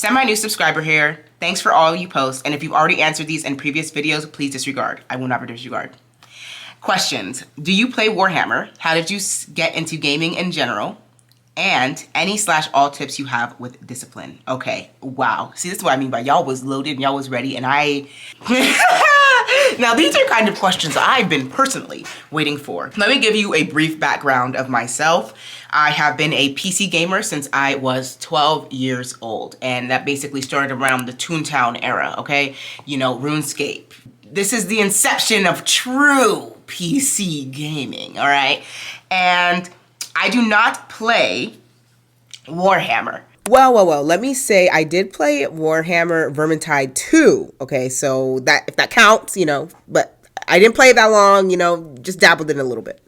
Semi-new subscriber here. Thanks for all you post, and if you've already answered these in previous videos, please disregard. I will never disregard. Questions. Do you play Warhammer? How did you get into gaming in general? And any/all tips you have with discipline. Okay, wow. See, this is what I mean by y'all was loaded and y'all was ready, and I... Now, these are kind of questions I've been personally waiting for. Let me give you a brief background of myself. I have been a PC gamer since I was 12 years old, and that basically started around the Toontown era, okay? You know, RuneScape. This is the inception of true PC gaming, all right? And I do not play Warhammer. Well, let me say I did play Warhammer Vermintide 2, okay? So that, if that counts, you know, but I didn't play it that long, you know, just dabbled in a little bit.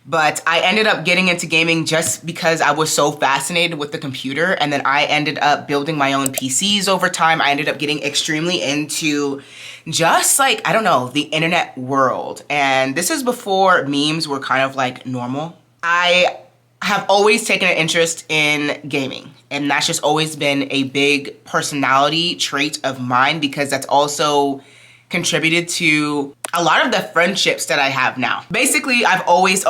But I ended up getting into gaming just because I was so fascinated with the computer, and then I ended up building my own PCs over time. I ended up getting extremely into just like, I don't know, the internet world. And this is before memes were kind of like normal. I have always taken an interest in gaming, and that's just always been a big personality trait of mine because that's also contributed to a lot of the friendships that I have now. Basically, I've always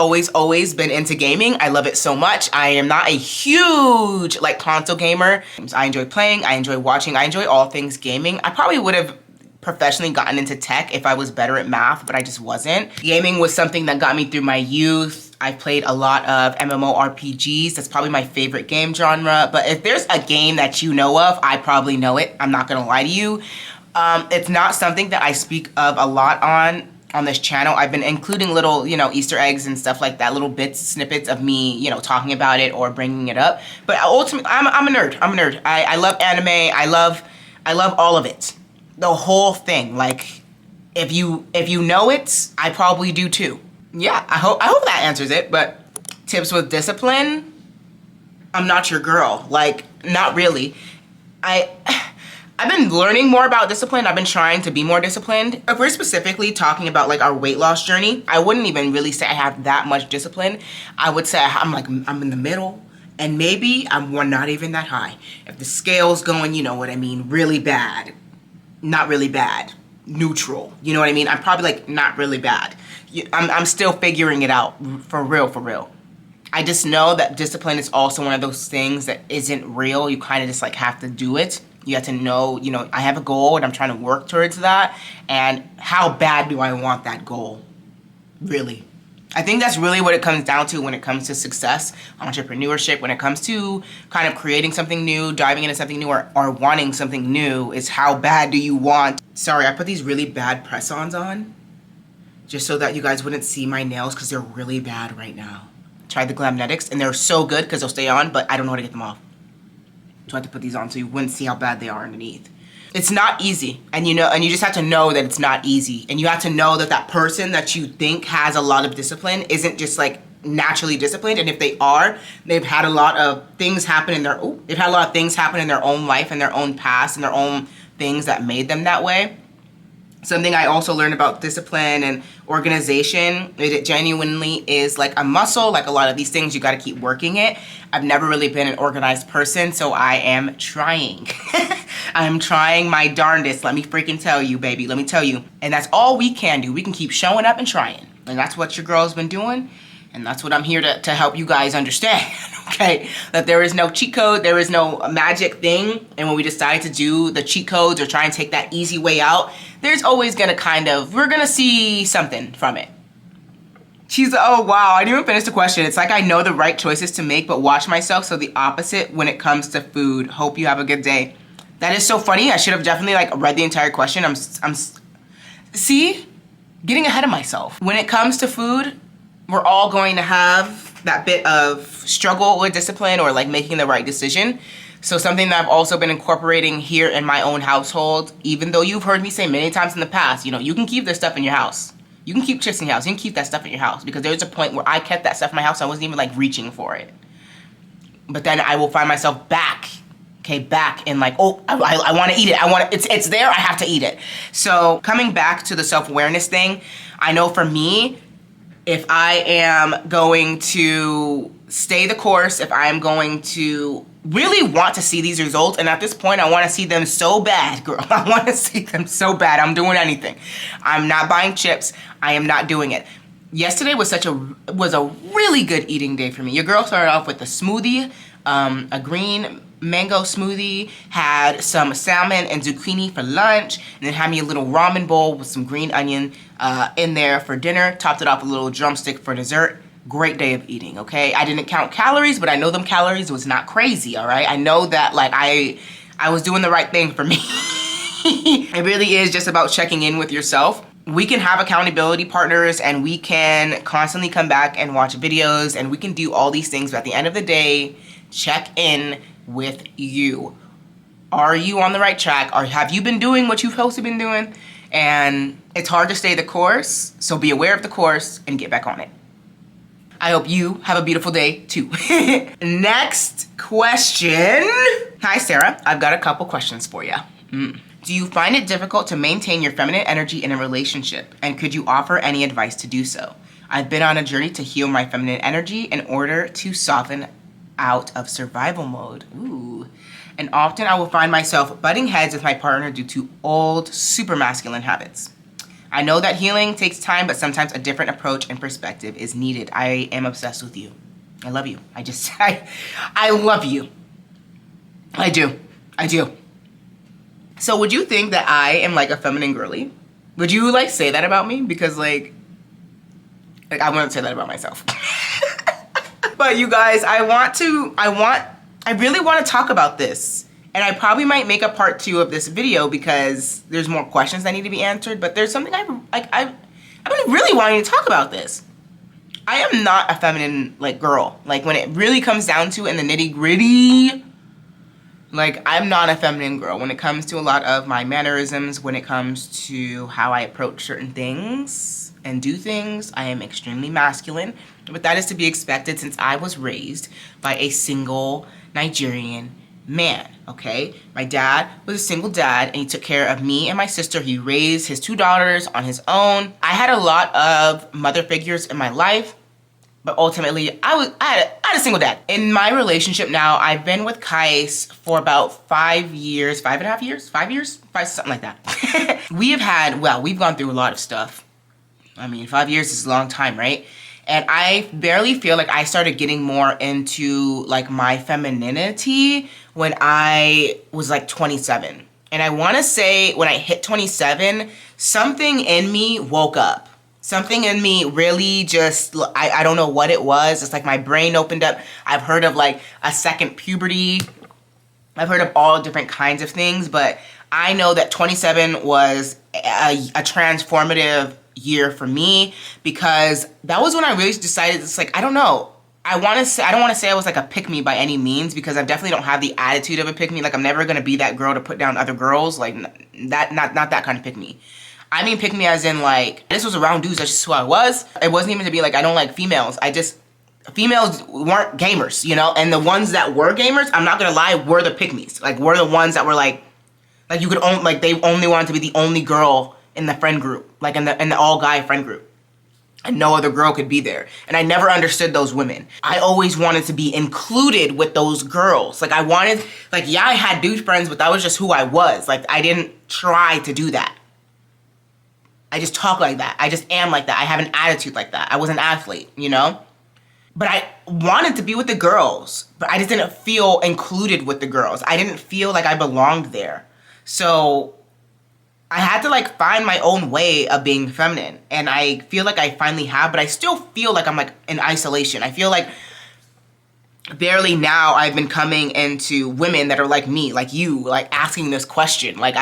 been into gaming. I love it so much. I am not a huge like console gamer. I enjoy playing, I enjoy watching, I enjoy all things gaming. I probably would have professionally gotten into tech if I was better at math, but I just wasn't. Gaming was something that got me through my youth. I played a lot of MMORPGs. That's probably my favorite game genre. But if there's a game that you know of, I probably know it. I'm not gonna lie to you. It's not something that I speak of a lot on this channel. I've been including little, you know, Easter eggs and stuff like that, little bits, snippets of me, you know, talking about it or bringing it up. But ultimately, I'm a nerd. I'm a nerd. I love anime. I love all of it. The whole thing. Like, if you know it, I probably do too. Yeah, I hope that answers it. But tips with discipline, I'm not your girl. Like, not really. I've been learning more about discipline. I've been trying to be more disciplined. If we're specifically talking about like our weight loss journey, I wouldn't even really say I have that much discipline. I would say I'm in the middle, and maybe I'm not even that high. If the scale's going, you know what I mean, really bad, not really bad, neutral, you know what I mean? I'm probably like not really bad. I'm still figuring it out, for real. I just know that discipline is also one of those things that isn't real. You kind of just like have to do it. You have to know, you know, I have a goal and I'm trying to work towards that. And how bad do I want that goal? Really. I think that's really what it comes down to when it comes to success, entrepreneurship, when it comes to kind of creating something new, diving into something new, or wanting something new, is how bad do you want. Sorry, I put these really bad press-ons on just so that you guys wouldn't see my nails because they're really bad right now. Tried the Glamnetics and they're so good because they'll stay on, but I don't know how to get them off. So I had to put these on so you wouldn't see how bad they are underneath. It's not easy, and you just have to know that it's not easy, and you have to know that that person that you think has a lot of discipline isn't just like naturally disciplined, and if they are, they've had a lot of things happen in their own life and their own past and their own things that made them that way. Something I also learned about discipline and organization is it genuinely is like a muscle. Like a lot of these things, you got to keep working it. I've never really been an organized person, so I am trying. I'm trying my darndest. Let me freaking tell you, baby. Let me tell you. And that's all we can do. We can keep showing up and trying. And that's what your girl's been doing. And that's what I'm here to help you guys understand, okay? That there is no cheat code, there is no magic thing. And when we decide to do the cheat codes or try and take that easy way out, there's always gonna we're gonna see something from it. Oh wow, I didn't even finish the question. It's like I know the right choices to make, but watch myself, so the opposite when it comes to food. Hope you have a good day. That is so funny. I should have definitely like read the entire question. See? Getting ahead of myself. When it comes to food, we're all going to have that bit of struggle with discipline or like making the right decision. So something that I've also been incorporating here in my own household, even though you've heard me say many times in the past, you know, you can keep this stuff in your house. You can keep chips in your house. You can keep that stuff in your house, because there's a point where I kept that stuff in my house. I wasn't even like reaching for it. But then I will find myself back in like, oh, I want to eat it. It's there. I have to eat it. So coming back to the self-awareness thing, I know for me, if I am going to stay the course if I'm going to really want to see these results. And at this point, I want to see them so bad, girl. I want to see them so bad. I'm doing anything. I'm not buying chips. I am not doing it. Yesterday was a really good eating day for me. Your girl started off with a smoothie, a green mango smoothie, had some salmon and zucchini for lunch, and then had me a little ramen bowl with some green onion in there for dinner. Topped it off with a little drumstick for dessert. Great day of eating, okay? I didn't count calories, but I know them calories was not crazy, all right? I know that, like, I was doing the right thing for me. It really is just about checking in with yourself. We can have accountability partners, and we can constantly come back and watch videos, and we can do all these things, but at the end of the day, check in with you. Are you on the right track? Or have you been doing what you've supposed to been doing? And it's hard to stay the course, so be aware of the course and get back on it. I hope you have a beautiful day too. Next question. Hi Sarah, I've got a couple questions for you. Do you find it difficult to maintain your feminine energy in a relationship? And could you offer any advice to do so? I've been on a journey to heal my feminine energy in order to soften out of survival mode. Ooh. And often I will find myself butting heads with my partner due to old, super masculine habits. I know that healing takes time, but sometimes a different approach and perspective is needed. I am obsessed with you. I love you. I love you. I do. So would you think that I am like a feminine girly? Would you like say that about me? Because like I wouldn't say that about myself. But you guys, I really want to talk about this. And I probably might make a part 2 of this video because there's more questions that need to be answered, but there's something I've been really wanting to talk about this. I am not a feminine like girl. Like when it really comes down to in the nitty gritty, like I'm not a feminine girl when it comes to a lot of my mannerisms, when it comes to how I approach certain things and do things. I am extremely masculine, but that is to be expected since I was raised by a single Nigerian man, okay? My dad was a single dad and he took care of me and my sister. He raised his 2 daughters on his own. I had a lot of mother figures in my life, but ultimately I had a single dad. In my relationship now, I've been with Kais for about 5 years, 5.5 years, 5 years, something like that. We've gone through a lot of stuff. I mean, 5 years is a long time, right? And I barely feel like I started getting more into like my femininity when I was like 27. And I want to say when I hit 27, something in me woke up. Something in me really just, I don't know what it was. It's like my brain opened up. I've heard of like a second puberty. I've heard of all different kinds of things, but I know that 27 was a transformative year for me because that was when I really decided it's like, I don't know. I don't want to say I was like a pick-me by any means because I definitely don't have the attitude of a pick-me. Like I'm never going to be that girl to put down other girls. Like that, not that kind of pick-me. I mean pick-me as in like, this was around dudes, that's just who I was. It wasn't even to be like, I don't like females. Females weren't gamers, you know? And the ones that were gamers, I'm not going to lie, were the pick-me's. Like were the ones that were like you could own, like they only wanted to be the only girl in the friend group, like in the all guy friend group. And no other girl could be there. And I never understood those women. I always wanted to be included with those girls. Like I wanted, like yeah, I had dude friends, but that was just who I was. Like I didn't try to do that. I just talk like that. I just am like that. I have an attitude like that. I was an athlete, you know? But I wanted to be with the girls, but I just didn't feel included with the girls. I didn't feel like I belonged there. So I had to like find my own way of being feminine. And I feel like I finally have, but I still feel like I'm like in isolation. I feel like barely now I've been coming into women that are like me, like you, like asking this question. Like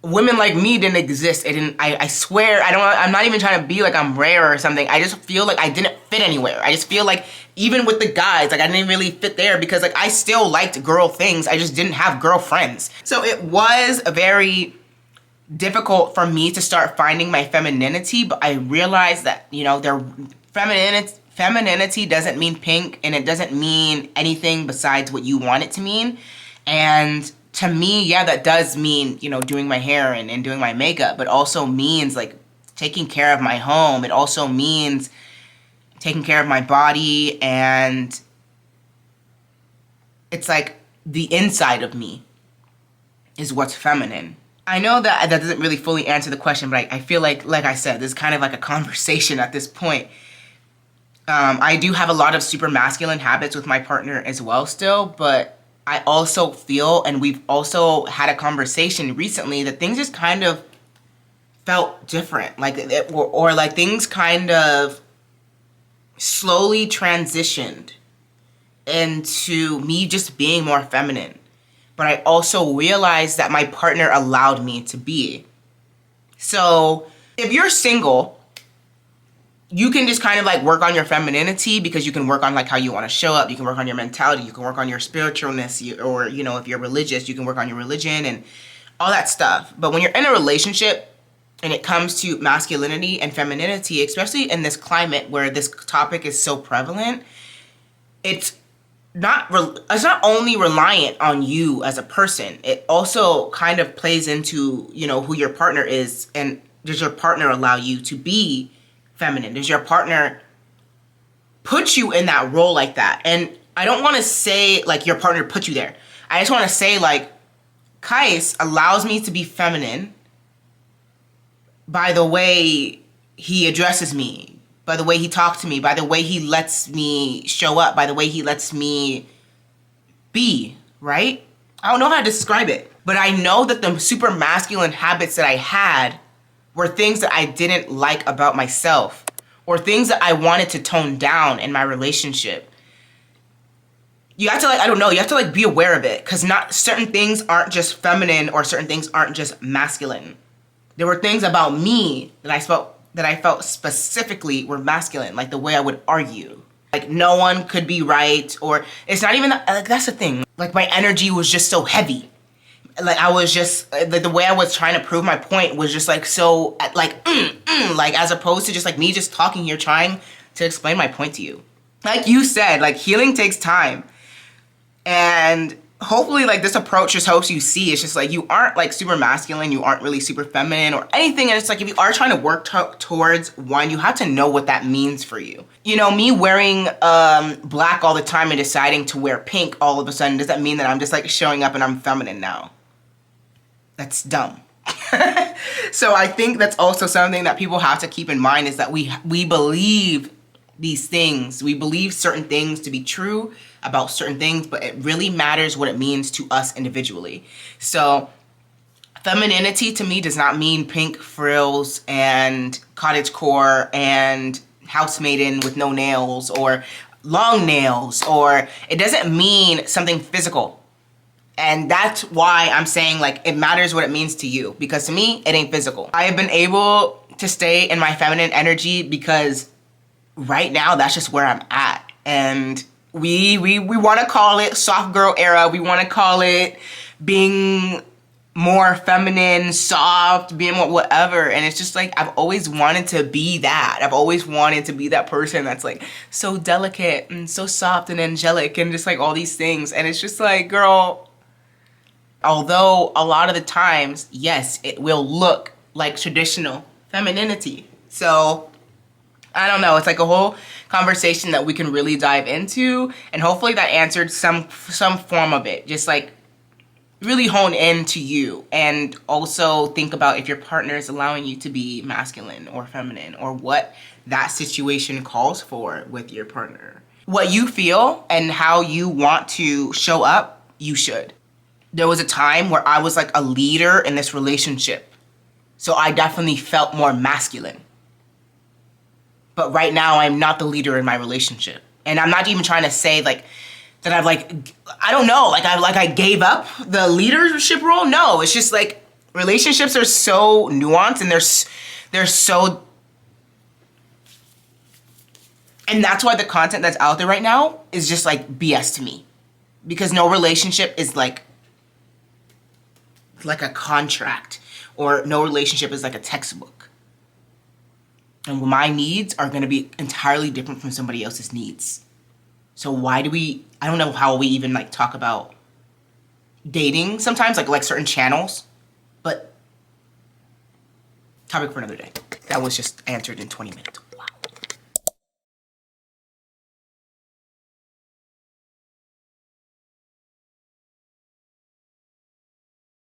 women like me didn't exist. I swear, I'm not even trying to be like I'm rare or something. I just feel like I didn't fit anywhere. I just feel like even with the guys, like I didn't really fit there because like I still liked girl things. I just didn't have girlfriends. So it was very difficult for me to start finding my femininity, but I realized that, you know, femininity doesn't mean pink and it doesn't mean anything besides what you want it to mean. And to me, yeah, that does mean, you know, doing my hair and doing my makeup, but also means like taking care of my home. It also means taking care of my body, and it's like the inside of me is what's feminine. I know that doesn't really fully answer the question, but I feel like I said, this is kind of like a conversation at this point. I do have a lot of super masculine habits with my partner as well still, but I also feel, and we've also had a conversation recently, that things just kind of felt different. Like, or like things kind of slowly transitioned into me just being more feminine. But I also realized that my partner allowed me to be. So if you're single, you can just kind of like work on your femininity, because you can work on like how you want to show up. You can work on your mentality. You can work on your spiritualness, or, you know, if you're religious, you can work on your religion and all that stuff. But when you're in a relationship and it comes to masculinity and femininity, especially in this climate where this topic is so prevalent, it's not only reliant on you as a person. It also kind of plays into, you know, who your partner is, and does your partner allow you to be feminine? Does your partner put you in that role like that? And I don't want to say like your partner put you there. I just want to say like Kais allows me to be feminine by the way he addresses me, by the way he talks to me, by the way he lets me show up, by the way he lets me be, right? I don't know how to describe it, but I know that the super masculine habits that I had were things that I didn't like about myself, or things that I wanted to tone down in my relationship. You have to like, I don't know, you have to like be aware of it, because not certain things aren't just feminine, or certain things aren't just masculine. There were things about me that I felt specifically were masculine, like the way I would argue. Like no one could be right, or it's not even, like that's the thing. Like my energy was just so heavy. Like I was just, the way I was trying to prove my point was just like so, like, like as opposed to just like me just talking here trying to explain my point to you. Like you said, like healing takes time. And hopefully like this approach just helps you see it's just like you aren't like super masculine, you aren't really super feminine or anything. And it's like if you are trying to work towards one, you have to know what that means for you. You know, me wearing black all the time and deciding to wear pink all of a sudden, does that mean that I'm just like showing up and I'm feminine now? That's dumb. So I think that's also something that people have to keep in mind, is that we believe these things. We believe certain things to be true about certain things, but it really matters what it means to us individually. So femininity to me does not mean pink frills and cottagecore and housemaiden with no nails or long nails, or it doesn't mean something physical. And that's why I'm saying like it matters what it means to you, because to me it ain't physical. I have been able to stay in my feminine energy because right now that's just where I'm at. And we want to call it soft girl era. We want to call it being more feminine, soft, being more whatever. And it's just like I've always wanted to be that. I've always wanted to be that person that's like so delicate and so soft and angelic and just like all these things. And it's just like, girl, although a lot of the times, yes, it will look like traditional femininity. So I don't know, it's like a whole conversation that we can really dive into, and hopefully that answered some form of it. Just like really hone into you, and also think about if your partner is allowing you to be masculine or feminine, or what that situation calls for with your partner. What you feel and how you want to show up, you should. There was a time where I was like a leader in this relationship, so I definitely felt more masculine. But right now I'm not the leader in my relationship. And I'm not even trying to say like that I've like, I don't know, like I gave up the leadership role. No, it's just like relationships are so nuanced, and they're so, and that's why the content that's out there right now is just like BS to me, because no relationship is like a contract, or no relationship is like a textbook. And my needs are going to be entirely different from somebody else's needs. So why do I don't know how we even like talk about dating sometimes, like certain channels, but topic for another day. That was just answered in 20 minutes.